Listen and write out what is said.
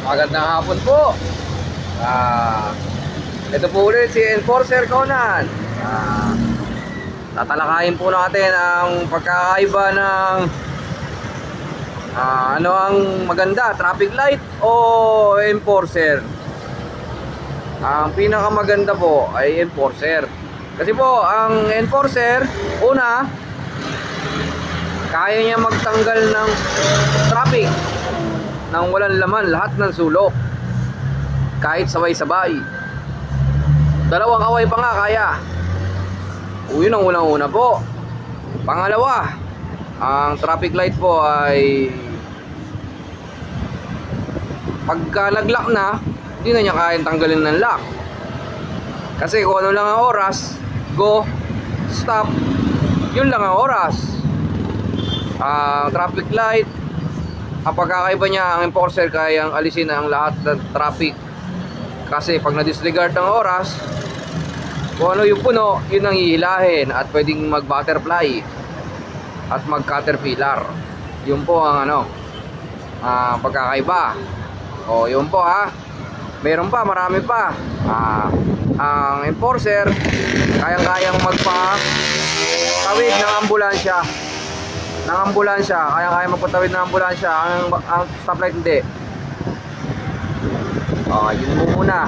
Magandang hapon po. Ito po ulit si Enforcer Conan. Tatalakayin po natin ang pagkakaiba ng ano ang maganda, traffic light o enforcer. Ang pinakamaganda po ay enforcer. Kasi po ang enforcer, una, kaya niya magtanggal ng traffic nang walang laman lahat ng sulok, kahit sabay-sabay. Dalawang kaway pa nga kaya. Yun ang unang-una po. Pangalawa, ang traffic light po ay pagka nag-lock na, hindi na niya kayang tanggalin ng lock. Kasi kung ano lang ang oras, go, stop, yun lang ang oras. Ang traffic light, ang pagkakaiba niya, ang enforcer kayang alisin ang lahat ng traffic. Kasi pag na-disregard ng oras, kung ano yung puno, yun ang hihilahin at pwedeng mag-butterfly at mag-caterpillar. Yun po ang pagkakaiba. O yun po meron pa, marami pa. Ang enforcer kayang-kayang magpatawid ng ambulansya. Kaya magpatawid ng ambulansya. Ang stoplight hindi. Yun mo muna.